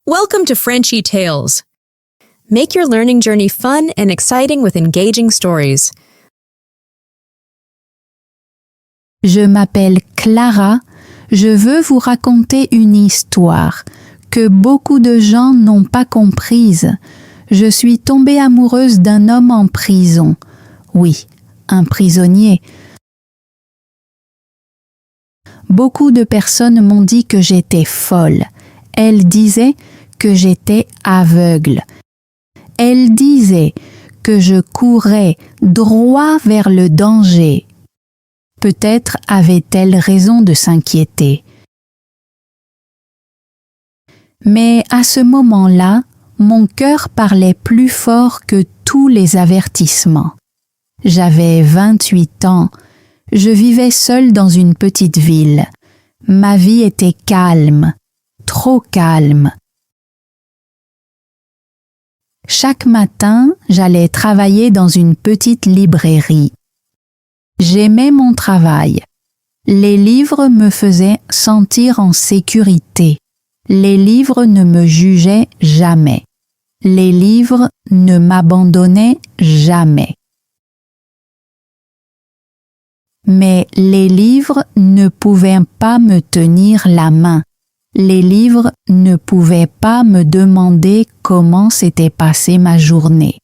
Welcome to Frenchy Tales. Make your learning journey fun and exciting with engaging stories. Je m'appelle Clara, je veux vous raconter une histoire que beaucoup de gens n'ont pas comprise. Je suis tombée amoureuse d'un homme en prison. Oui, un prisonnier. Beaucoup de personnes m'ont dit que j'étais folle. Elles disaient que j'étais aveugle. Elles disaient que je courais droit vers le danger. Peut-être avaient-elles raison de s'inquiéter. Mais à ce moment-là, mon cœur parlait plus fort que tous les avertissements. J'avais 28 ans. Je vivais seule dans une petite ville. Ma vie était calme, trop calme. Chaque matin, j'allais travailler dans une petite librairie. J'aimais mon travail. Les livres me faisaient sentir en sécurité. Les livres ne me jugeaient jamais. Les livres ne m'abandonnaient jamais. Mais les livres ne pouvaient pas me tenir la main. Les livres ne pouvaient pas me demander comment s'était passée ma journée.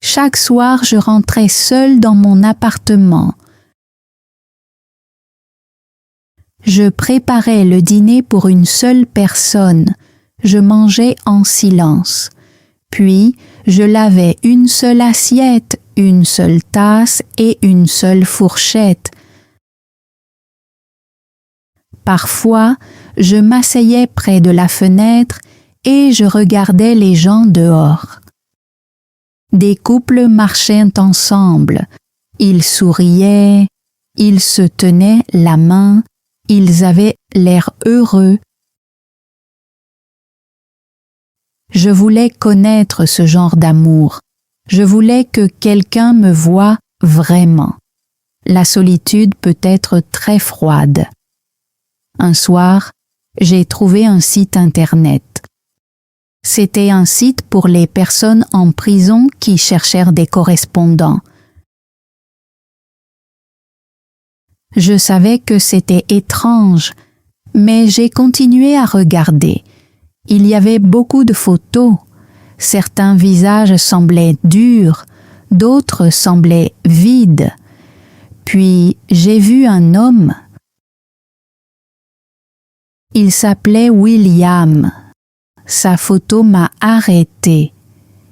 Chaque soir, je rentrais seule dans mon appartement. Je préparais le dîner pour une seule personne. Je mangeais en silence. Puis, je lavais une seule assiette, une seule tasse et une seule fourchette. Parfois, je m'asseyais près de la fenêtre et je regardais les gens dehors. Des couples marchaient ensemble. Ils souriaient, ils se tenaient la main, ils avaient l'air heureux. Je voulais connaître ce genre d'amour. Je voulais que quelqu'un me voie vraiment. La solitude peut être très froide. Un soir, j'ai trouvé un site internet. C'était un site pour les personnes en prison qui cherchèrent des correspondants. Je savais que c'était étrange, mais j'ai continué à regarder. Il y avait beaucoup de photos. Certains visages semblaient durs, d'autres semblaient vides. Puis j'ai vu un homme. Il s'appelait William. Sa photo m'a arrêtée.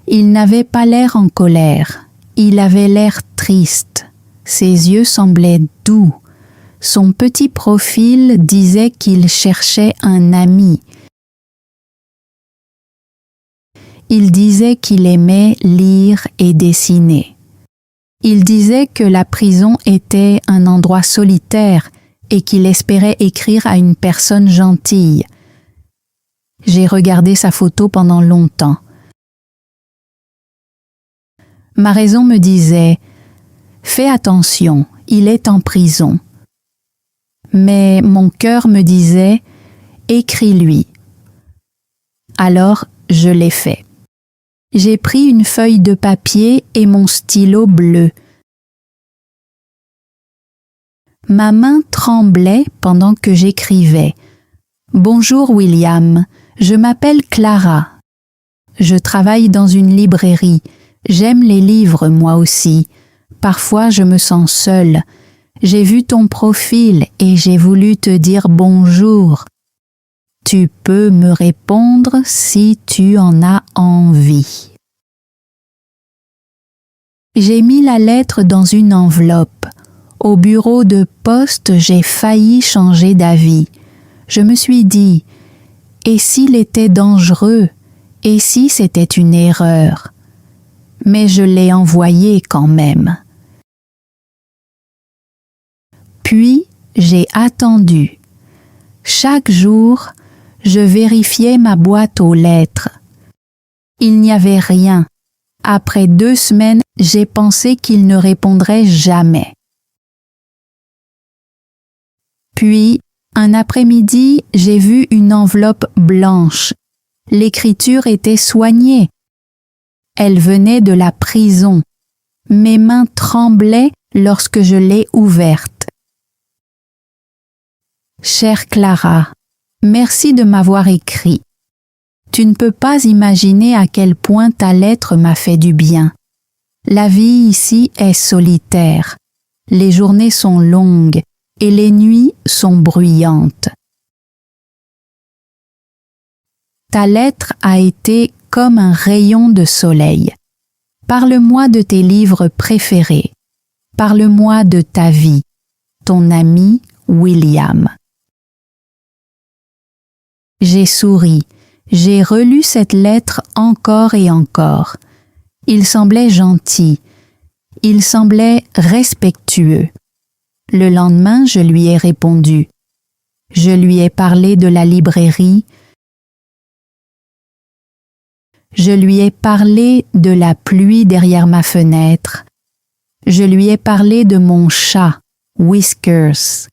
Il n'avait pas l'air en colère. Il avait l'air triste. Ses yeux semblaient doux. Son petit profil disait qu'il cherchait un ami. Il disait qu'il aimait lire et dessiner. Il disait que la prison était un endroit solitaire et qu'il espérait écrire à une personne gentille. J'ai regardé sa photo pendant longtemps. Ma raison me disait « Fais attention, il est en prison ». Mais mon cœur me disait « Écris-lui ». Alors, je l'ai fait. J'ai pris une feuille de papier et mon stylo bleu. Ma main tremblait pendant que j'écrivais. « Bonjour William, je m'appelle Clara. Je travaille dans une librairie. J'aime les livres moi aussi. Parfois je me sens seule. J'ai vu ton profil et j'ai voulu te dire bonjour. Tu peux me répondre si tu en as envie. » J'ai mis la lettre dans une enveloppe. Au bureau de poste, j'ai failli changer d'avis. Je me suis dit, et s'il était dangereux? Et si c'était une erreur? Mais je l'ai envoyé quand même. Puis, j'ai attendu. Chaque jour, je vérifiais ma boîte aux lettres. Il n'y avait rien. Après 2 semaines, j'ai pensé qu'il ne répondrait jamais. Puis, un après-midi, j'ai vu une enveloppe blanche. L'écriture était soignée. Elle venait de la prison. Mes mains tremblaient lorsque je l'ai ouverte. Chère Clara, merci de m'avoir écrit. Tu ne peux pas imaginer à quel point ta lettre m'a fait du bien. La vie ici est solitaire. Les journées sont longues et les nuits sont bruyantes. Ta lettre a été comme un rayon de soleil. Parle-moi de tes livres préférés. Parle-moi de ta vie. Ton ami William. J'ai souri. J'ai relu cette lettre encore et encore. Il semblait gentil. Il semblait respectueux. Le lendemain, je lui ai répondu. Je lui ai parlé de la librairie. Je lui ai parlé de la pluie derrière ma fenêtre. Je lui ai parlé de mon chat, Whiskers.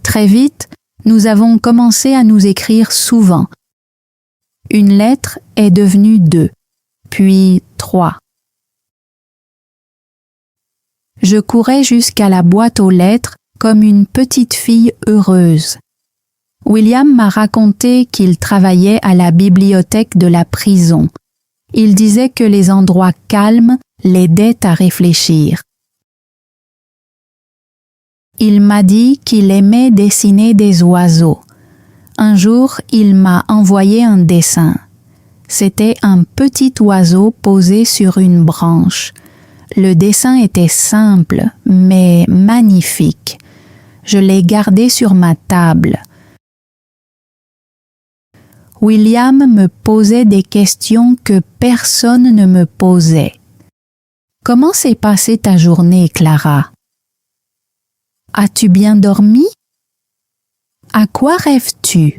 Très vite, nous avons commencé à nous écrire souvent. Une lettre est devenue 2, puis 3. Je courais jusqu'à la boîte aux lettres comme une petite fille heureuse. William m'a raconté qu'il travaillait à la bibliothèque de la prison. Il disait que les endroits calmes l'aidaient à réfléchir. Il m'a dit qu'il aimait dessiner des oiseaux. Un jour, il m'a envoyé un dessin. C'était un petit oiseau posé sur une branche. Le dessin était simple, mais magnifique. Je l'ai gardé sur ma table. William me posait des questions que personne ne me posait. Comment s'est passée ta journée, Clara? As-tu bien dormi? À quoi rêves-tu?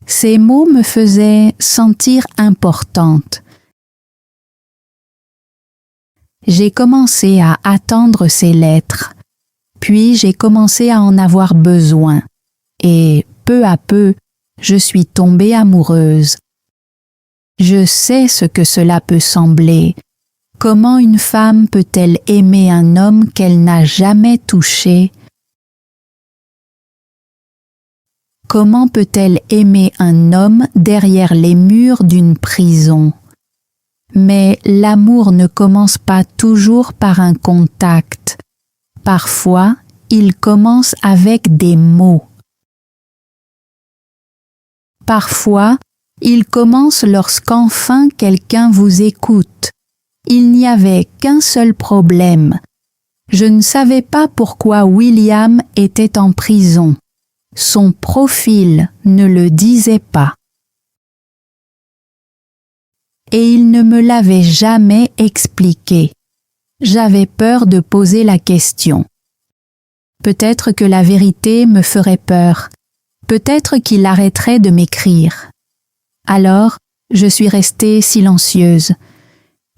Ces mots me faisaient sentir importante. J'ai commencé à attendre ces lettres, puis j'ai commencé à en avoir besoin, et peu à peu, je suis tombée amoureuse. Je sais ce que cela peut sembler. Comment une femme peut-elle aimer un homme qu'elle n'a jamais touché? Comment peut-elle aimer un homme derrière les murs d'une prison? Mais l'amour ne commence pas toujours par un contact. Parfois, il commence avec des mots. Parfois, il commence lorsqu'enfin quelqu'un vous écoute. Il n'y avait qu'un seul problème. Je ne savais pas pourquoi William était en prison. Son profil ne le disait pas. Et il ne me l'avait jamais expliqué. J'avais peur de poser la question. Peut-être que la vérité me ferait peur. Peut-être qu'il arrêterait de m'écrire. Alors, je suis restée silencieuse.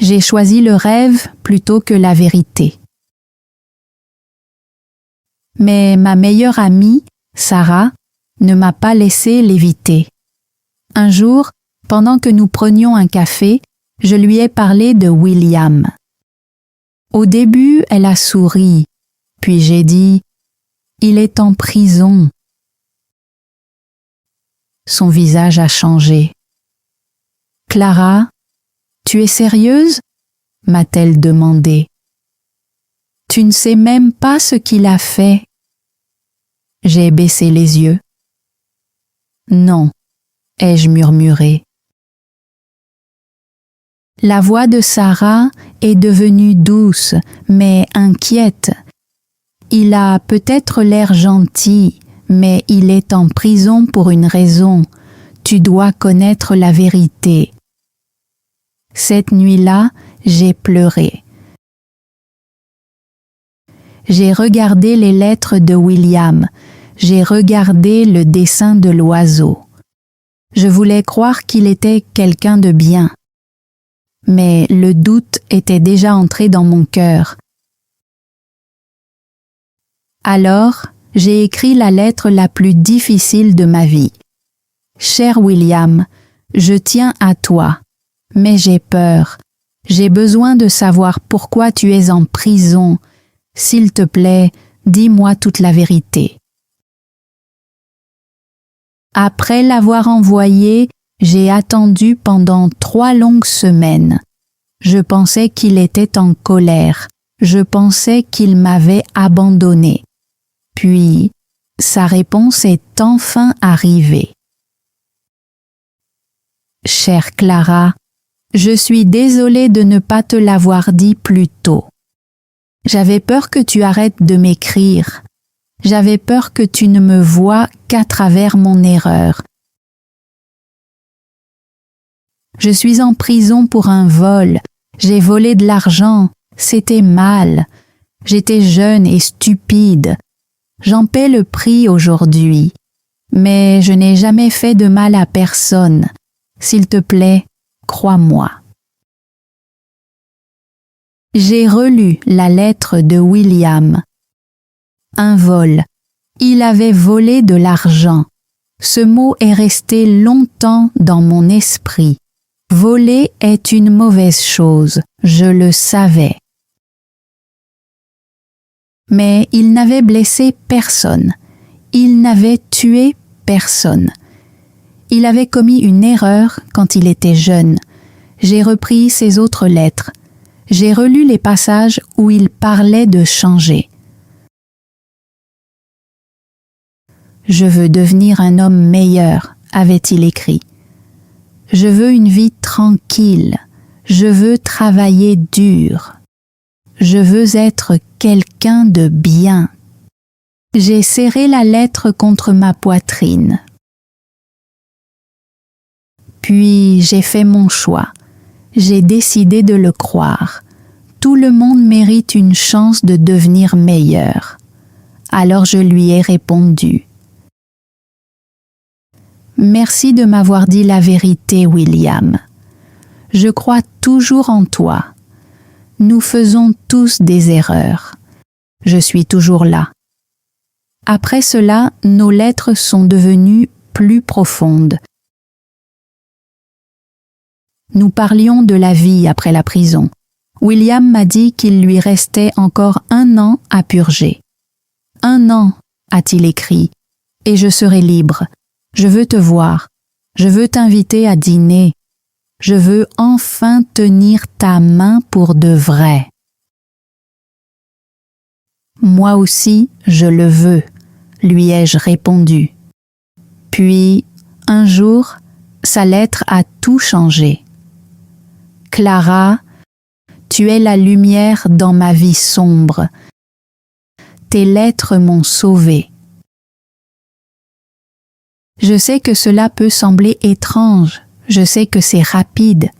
J'ai choisi le rêve plutôt que la vérité. Mais ma meilleure amie, Sarah, ne m'a pas laissé l'éviter. Un jour, pendant que nous prenions un café, je lui ai parlé de William. Au début, elle a souri, puis j'ai dit « Il est en prison ». Son visage a changé. « Clara, tu es sérieuse ?» m'a-t-elle demandé. « Tu ne sais même pas ce qu'il a fait. » J'ai baissé les yeux. « Non », ai-je murmuré. La voix de Sarah est devenue douce, mais inquiète. Il a peut-être l'air gentil, mais il est en prison pour une raison. Tu dois connaître la vérité. Cette nuit-là, j'ai pleuré. J'ai regardé les lettres de William. J'ai regardé le dessin de l'oiseau. Je voulais croire qu'il était quelqu'un de bien. Mais le doute était déjà entré dans mon cœur. Alors, j'ai écrit la lettre la plus difficile de ma vie. Cher William, je tiens à toi, mais j'ai peur. J'ai besoin de savoir pourquoi tu es en prison. S'il te plaît, dis-moi toute la vérité. Après l'avoir envoyé, j'ai attendu pendant 3 longues semaines. Je pensais qu'il était en colère. Je pensais qu'il m'avait abandonné. Puis, sa réponse est enfin arrivée. Chère Clara, je suis désolée de ne pas te l'avoir dit plus tôt. J'avais peur que tu arrêtes de m'écrire. J'avais peur que tu ne me voies qu'à travers mon erreur. Je suis en prison pour un vol. J'ai volé de l'argent. C'était mal. J'étais jeune et stupide. J'en paie le prix aujourd'hui. Mais je n'ai jamais fait de mal à personne. S'il te plaît, crois-moi. J'ai relu la lettre de William. Un vol. Il avait volé de l'argent. Ce mot est resté longtemps dans mon esprit. Voler est une mauvaise chose, je le savais. Mais il n'avait blessé personne. Il n'avait tué personne. Il avait commis une erreur quand il était jeune. J'ai repris ses autres lettres. J'ai relu les passages où il parlait de changer. « Je veux devenir un homme meilleur », avait-il écrit. « Je veux une vie tranquille. Je veux travailler dur. Je veux être quelqu'un de bien. » J'ai serré la lettre contre ma poitrine. Puis j'ai fait mon choix. J'ai décidé de le croire. Tout le monde mérite une chance de devenir meilleur. Alors je lui ai répondu. Merci de m'avoir dit la vérité, William. Je crois toujours en toi. Nous faisons tous des erreurs. Je suis toujours là. Après cela, nos lettres sont devenues plus profondes. Nous parlions de la vie après la prison. William m'a dit qu'il lui restait encore 1 an à purger. 1 an, a-t-il écrit, et je serai libre. Je veux te voir. Je veux t'inviter à dîner. Je veux enfin tenir ta main pour de vrai. Moi aussi, je le veux, lui ai-je répondu. Puis, un jour, sa lettre a tout changé. Clara, tu es la lumière dans ma vie sombre. Tes lettres m'ont sauvée. Je sais que cela peut sembler étrange, je sais que c'est rapide.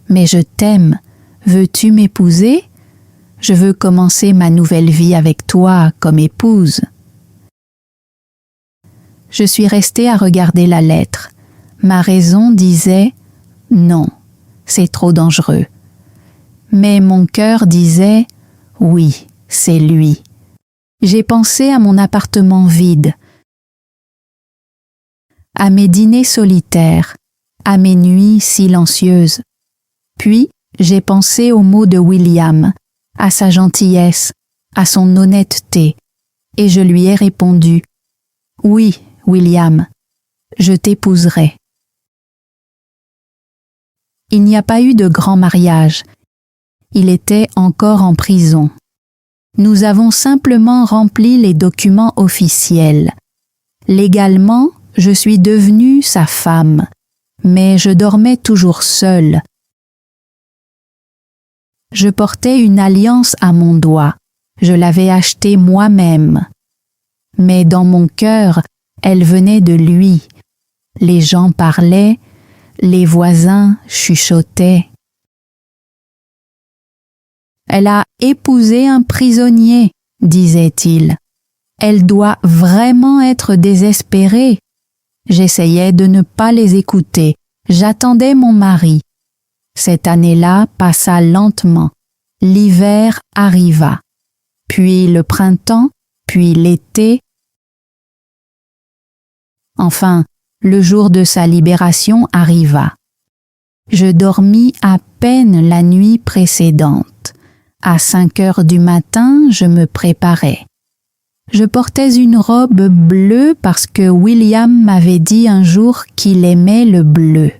Mais je t'aime. Veux-tu m'épouser? Je veux commencer ma nouvelle vie avec toi comme épouse. Je suis restée à regarder la lettre. Ma raison disait « Non, c'est trop dangereux ». Mais mon cœur disait « Oui, c'est lui ». J'ai pensé à mon appartement vide, à mes dîners solitaires, à mes nuits silencieuses. Puis, j'ai pensé aux mots de William, à sa gentillesse, à son honnêteté, et je lui ai répondu « Oui, William, je t'épouserai ». Il n'y a pas eu de grand mariage. Il était encore en prison. Nous avons simplement rempli les documents officiels. Légalement, je suis devenue sa femme, mais je dormais toujours seule. Je portais une alliance à mon doigt. Je l'avais achetée moi-même. Mais dans mon cœur, elle venait de lui. Les gens parlaient, les voisins chuchotaient. Elle a épousé un prisonnier, disait-il. Elle doit vraiment être désespérée. J'essayais de ne pas les écouter. J'attendais mon mari. Cette année-là passa lentement. L'hiver arriva. Puis le printemps, puis l'été. Enfin, Le jour de sa libération arriva. Je dormis à peine la nuit précédente. À 5 heures du matin, je me préparais. Je portais une robe bleue parce que William m'avait dit un jour qu'il aimait le bleu.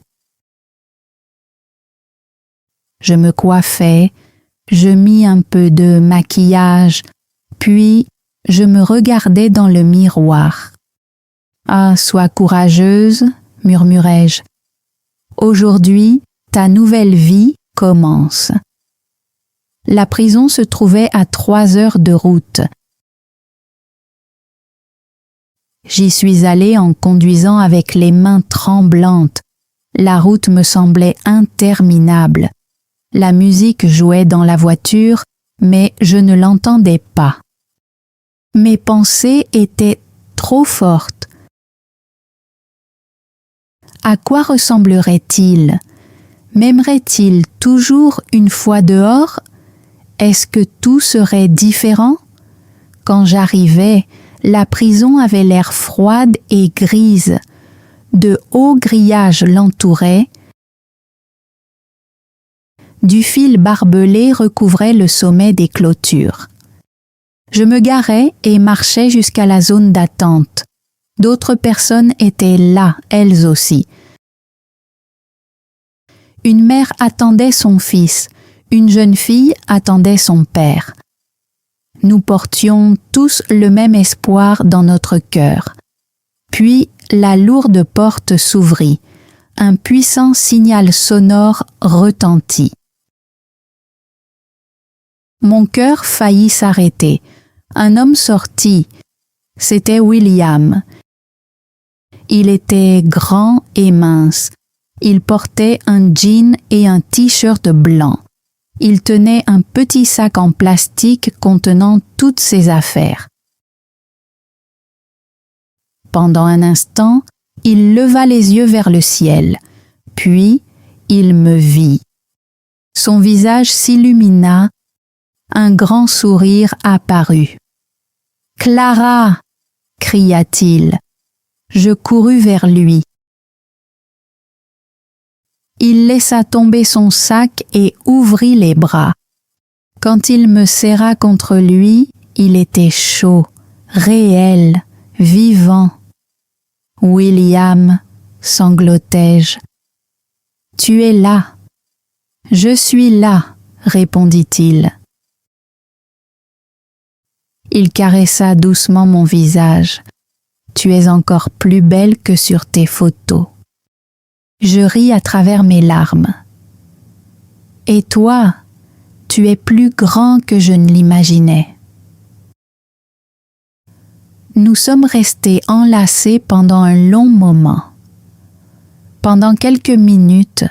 Je me coiffais, je mis un peu de maquillage, puis je me regardais dans le miroir. « Ah, sois courageuse, murmurai-je. Aujourd'hui, ta nouvelle vie commence. » La prison se trouvait à 3 heures de route. J'y suis allée en conduisant avec les mains tremblantes. La route me semblait interminable. La musique jouait dans la voiture, mais je ne l'entendais pas. Mes pensées étaient trop fortes. À quoi ressemblerait-il? M'aimerait-il toujours une fois dehors? Est-ce que tout serait différent? Quand j'arrivais, la prison avait l'air froide et grise. De hauts grillages l'entouraient. Du fil barbelé recouvrait le sommet des clôtures. Je me garais et marchais jusqu'à la zone d'attente. D'autres personnes étaient là, elles aussi. Une mère attendait son fils, une jeune fille attendait son père. Nous portions tous le même espoir dans notre cœur. Puis la lourde porte s'ouvrit. Un puissant signal sonore retentit. Mon cœur faillit s'arrêter. Un homme sortit. C'était William. Il était grand et mince. Il portait un jean et un t-shirt blanc. Il tenait un petit sac en plastique contenant toutes ses affaires. Pendant un instant, il leva les yeux vers le ciel. Puis, il me vit. Son visage s'illumina. Un grand sourire apparut. « Clara !» cria-t-il. Je courus vers lui. Il laissa tomber son sac et ouvrit les bras. Quand il me serra contre lui, il était chaud, réel, vivant. « William !» sanglotai-je. « Tu es là. »« Je suis là !» répondit-il. Il caressa doucement mon visage. « Tu es encore plus belle que sur tes photos. » Je ris à travers mes larmes. « Et toi, tu es plus grand que je ne l'imaginais. » Nous sommes restés enlacés pendant un long moment. Pendant quelques minutes,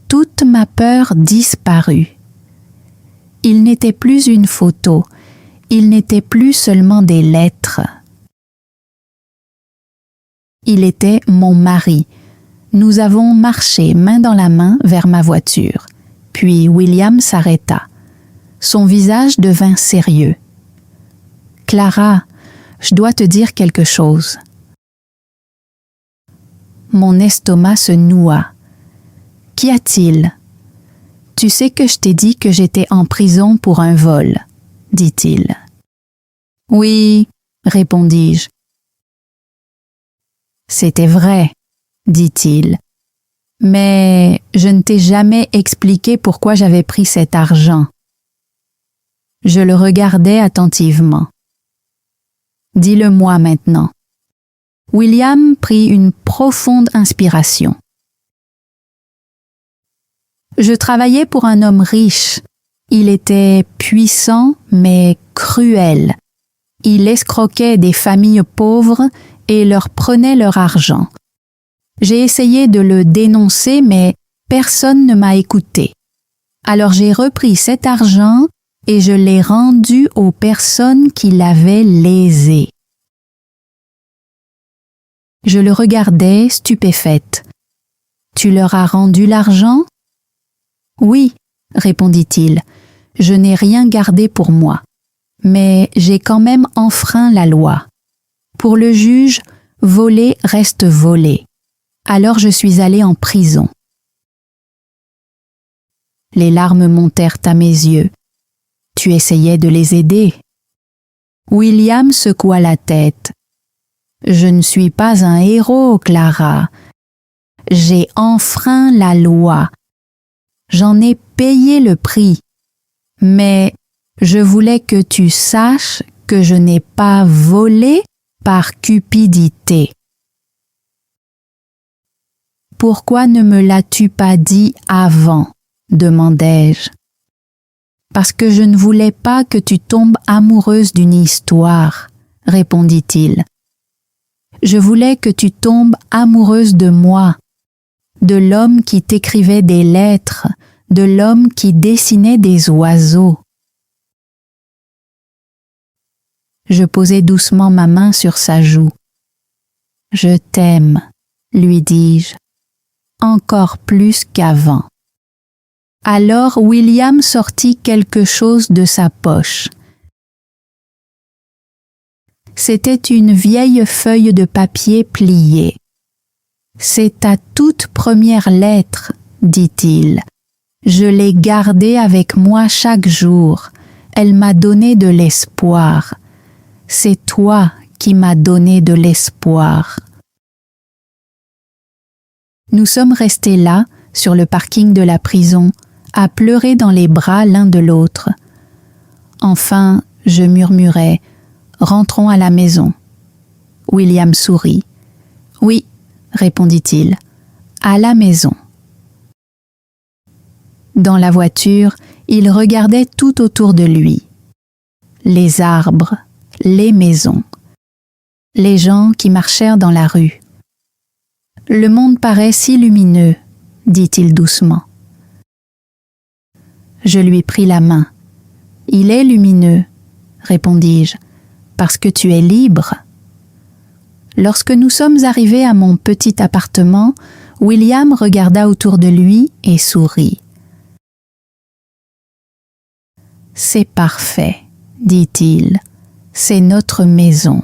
toute ma peur disparut. Il n'était plus une photo, il n'était plus seulement des lettres. Il était mon mari. Nous avons marché main dans la main vers ma voiture. Puis William s'arrêta. Son visage devint sérieux. « Clara, je dois te dire quelque chose. » Mon estomac se noua. « Qu'y a-t-il? »« Tu sais que je t'ai dit que j'étais en prison pour un vol, » dit-il. « Oui, » répondis-je. « C'était vrai, » dit-il. « Mais je ne t'ai jamais expliqué pourquoi j'avais pris cet argent. » Je le regardais attentivement. « Dis-le-moi maintenant. » William prit une profonde inspiration. « Je travaillais pour un homme riche. Il était puissant mais cruel. Il escroquait des familles pauvres et leur prenait leur argent. J'ai essayé de le dénoncer, mais personne ne m'a écouté. Alors j'ai repris cet argent et je l'ai rendu aux personnes qui l'avaient lésé. » Je le regardais stupéfaite. « Tu leur as rendu l'argent? »« Oui, » répondit-il, « je n'ai rien gardé pour moi. Mais j'ai quand même enfreint la loi. Pour le juge, voler reste voler. Alors je suis allée en prison. Les larmes montèrent à mes yeux. Tu essayais de les aider. William secoua la tête. Je ne suis pas un héros, Clara. J'ai enfreint la loi. J'en ai payé le prix. Mais je voulais que tu saches que je n'ai pas volé par cupidité. Pourquoi ne me l'as-tu pas dit avant ? Demandai-je. Parce que je ne voulais pas que tu tombes amoureuse d'une histoire, répondit-il. Je voulais que tu tombes amoureuse de moi, de l'homme qui t'écrivait des lettres, de l'homme qui dessinait des oiseaux. Je posai doucement ma main sur sa joue. Je t'aime, lui dis-je, encore plus qu'avant. Alors William sortit quelque chose de sa poche. C'était une vieille feuille de papier pliée. C'est ta toute première lettre, dit-il. Je l'ai gardée avec moi chaque jour. Elle m'a donné de l'espoir. C'est toi qui m'as donné de l'espoir. Nous sommes restés là, sur le parking de la prison, à pleurer dans les bras l'un de l'autre. Enfin, je murmurai « Rentrons à la maison ». William sourit. « Oui », répondit-il, « à la maison ». Dans la voiture, il regardait tout autour de lui. Les arbres, les maisons, les gens qui marchèrent dans la rue. « Le monde paraît si lumineux », dit-il doucement. Je lui pris la main. « Il est lumineux », répondis-je, « parce que tu es libre. » Lorsque nous sommes arrivés à mon petit appartement, William regarda autour de lui et sourit. « C'est parfait, dit-il, c'est notre maison. »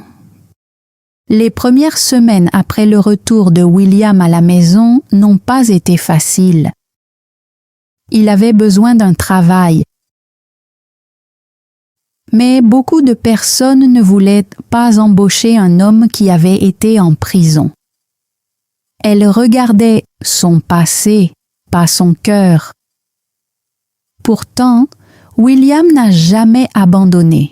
Les premières semaines après le retour de William à la maison n'ont pas été faciles. Il avait besoin d'un travail. Mais beaucoup de personnes ne voulaient pas embaucher un homme qui avait été en prison. Elles regardaient son passé, pas son cœur. Pourtant, William n'a jamais abandonné.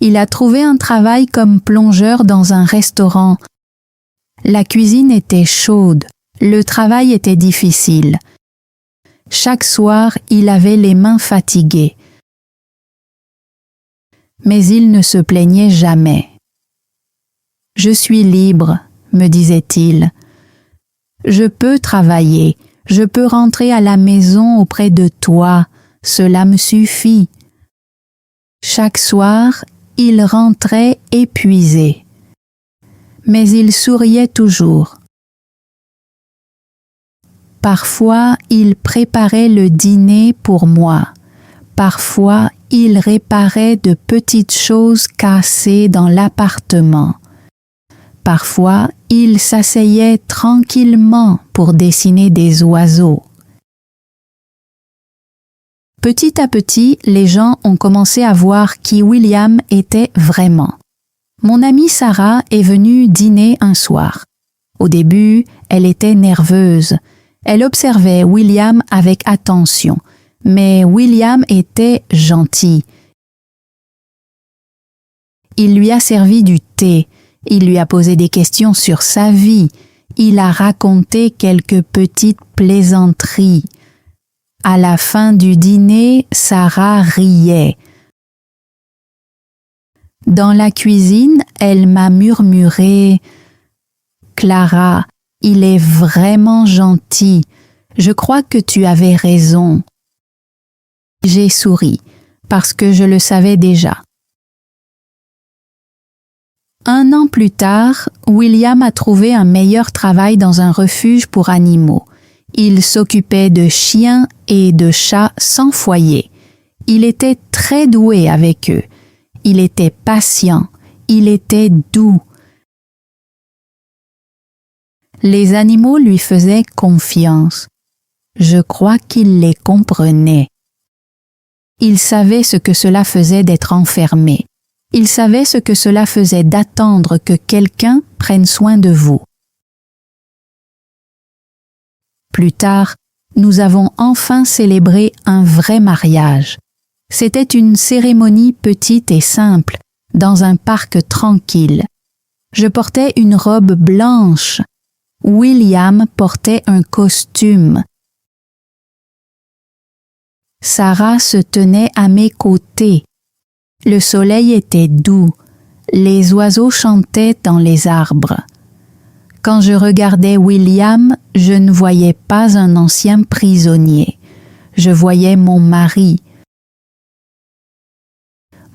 Il a trouvé un travail comme plongeur dans un restaurant. La cuisine était chaude, le travail était difficile. Chaque soir, il avait les mains fatiguées. Mais il ne se plaignait jamais. « Je suis libre », me disait-il. « Je peux travailler, je peux rentrer à la maison auprès de toi, cela me suffit. » Chaque soir, il rentrait épuisé. Mais il souriait toujours. Parfois, il préparait le dîner pour moi. Parfois, il réparait de petites choses cassées dans l'appartement. Parfois, il s'asseyait tranquillement pour dessiner des oiseaux. Petit à petit, les gens ont commencé à voir qui William était vraiment. Mon amie Sarah est venue dîner un soir. Au début, elle était nerveuse. Elle observait William avec attention, mais William était gentil. Il lui a servi du thé, il lui a posé des questions sur sa vie, il a raconté quelques petites plaisanteries. À la fin du dîner, Sarah riait. Dans la cuisine, elle m'a murmuré « Clara, il est vraiment gentil. Je crois que tu avais raison. » J'ai souri, parce que je le savais déjà. 1 an plus tard, William a trouvé un meilleur travail dans un refuge pour animaux. Il s'occupait de chiens et de chats sans foyer. Il était très doué avec eux. Il était patient. Il était doux. Les animaux lui faisaient confiance. Je crois qu'il les comprenait. Il savait ce que cela faisait d'être enfermé. Il savait ce que cela faisait d'attendre que quelqu'un prenne soin de vous. Plus tard, nous avons enfin célébré un vrai mariage. C'était une cérémonie petite et simple, dans un parc tranquille. Je portais une robe blanche. William portait un costume. Sarah se tenait à mes côtés. Le soleil était doux. Les oiseaux chantaient dans les arbres. Quand je regardais William, je ne voyais pas un ancien prisonnier. Je voyais mon mari,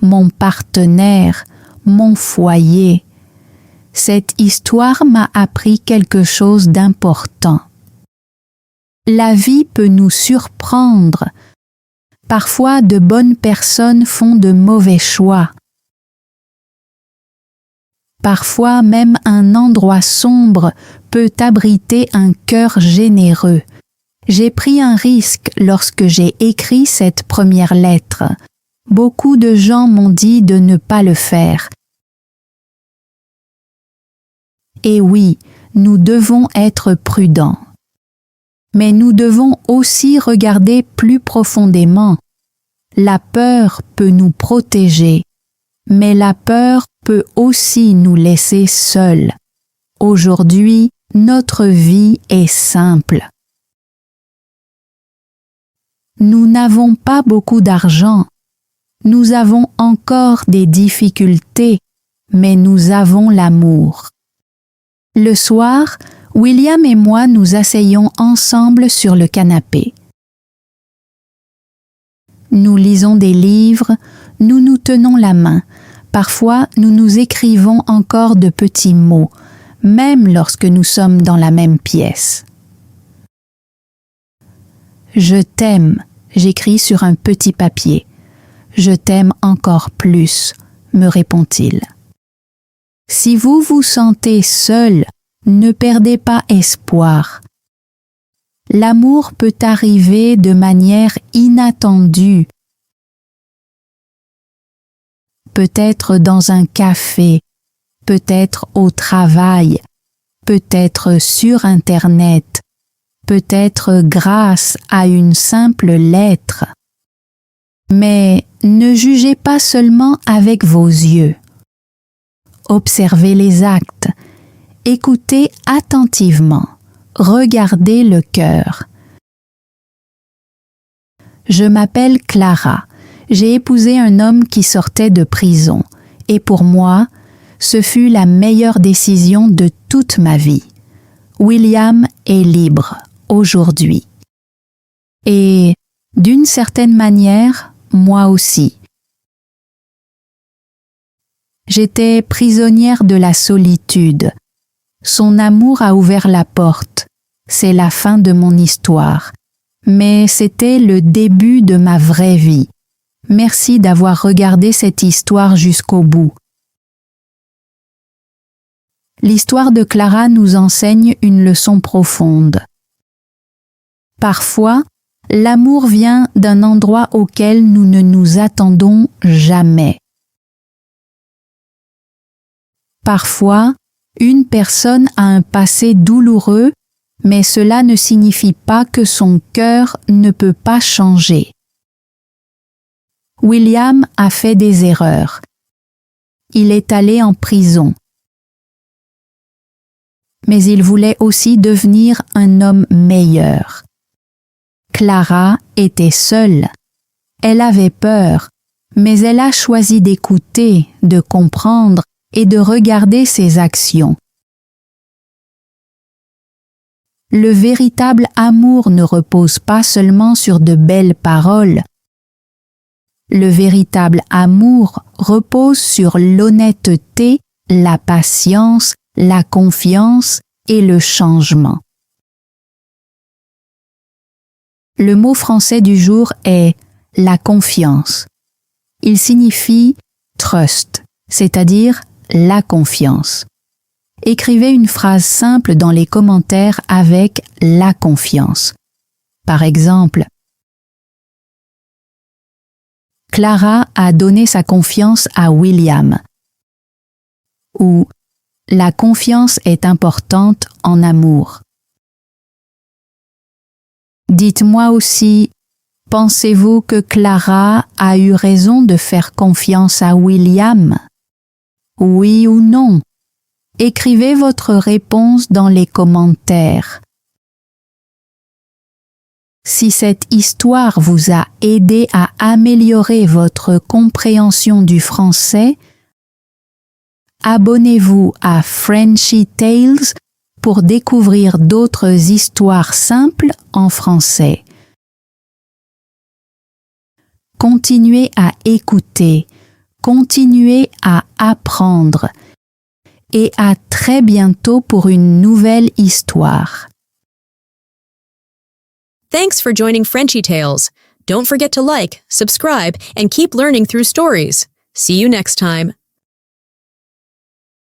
mon partenaire, mon foyer. Cette histoire m'a appris quelque chose d'important. La vie peut nous surprendre. Parfois, de bonnes personnes font de mauvais choix. Parfois, même un endroit sombre peut abriter un cœur généreux. J'ai pris un risque lorsque j'ai écrit cette première lettre. Beaucoup de gens m'ont dit de ne pas le faire. Et oui, nous devons être prudents. Mais nous devons aussi regarder plus profondément. La peur peut nous protéger, mais la peur peut aussi nous laisser seuls. Aujourd'hui, notre vie est simple. Nous n'avons pas beaucoup d'argent. Nous avons encore des difficultés, mais nous avons l'amour. Le soir, William et moi nous asseyons ensemble sur le canapé. Nous lisons des livres, nous nous tenons la main. Parfois, nous nous écrivons encore de petits mots, même lorsque nous sommes dans la même pièce. Je t'aime, j'écris sur un petit papier. Je t'aime encore plus, me répond-il. Si vous vous sentez seul, ne perdez pas espoir. L'amour peut arriver de manière inattendue. Peut-être dans un café, peut-être au travail, peut-être sur Internet, peut-être grâce à une simple lettre. Mais ne jugez pas seulement avec vos yeux. Observez les actes. Écoutez attentivement, regardez le cœur. Je m'appelle Clara, j'ai épousé un homme qui sortait de prison, et pour moi, ce fut la meilleure décision de toute ma vie. William est libre, aujourd'hui. Et, d'une certaine manière, moi aussi. J'étais prisonnière de la solitude. Son amour a ouvert la porte. C'est la fin de mon histoire. Mais c'était le début de ma vraie vie. Merci d'avoir regardé cette histoire jusqu'au bout. L'histoire de Clara nous enseigne une leçon profonde. Parfois, l'amour vient d'un endroit auquel nous ne nous attendons jamais. Parfois, une personne a un passé douloureux, mais cela ne signifie pas que son cœur ne peut pas changer. William a fait des erreurs. Il est allé en prison. Mais il voulait aussi devenir un homme meilleur. Clara était seule. Elle avait peur, mais elle a choisi d'écouter, de comprendre et de regarder ses actions. Le véritable amour ne repose pas seulement sur de belles paroles. Le véritable amour repose sur l'honnêteté, la patience, la confiance et le changement. Le mot français du jour est la confiance. Il signifie trust, c'est-à-dire la confiance. Écrivez une phrase simple dans les commentaires avec la confiance. Par exemple, Clara a donné sa confiance à William. Ou la confiance est importante en amour. Dites-moi aussi, pensez-vous que Clara a eu raison de faire confiance à William? Oui ou non? Écrivez votre réponse dans les commentaires. Si cette histoire vous a aidé à améliorer votre compréhension du français, abonnez-vous à Frenchy Tales pour découvrir d'autres histoires simples en français. Continuez à écouter, continuez à apprendre et à très bientôt pour une nouvelle histoire. Thanks for joining Frenchy Tales. Don't forget to like, subscribe, and keep learning through stories. See you next time.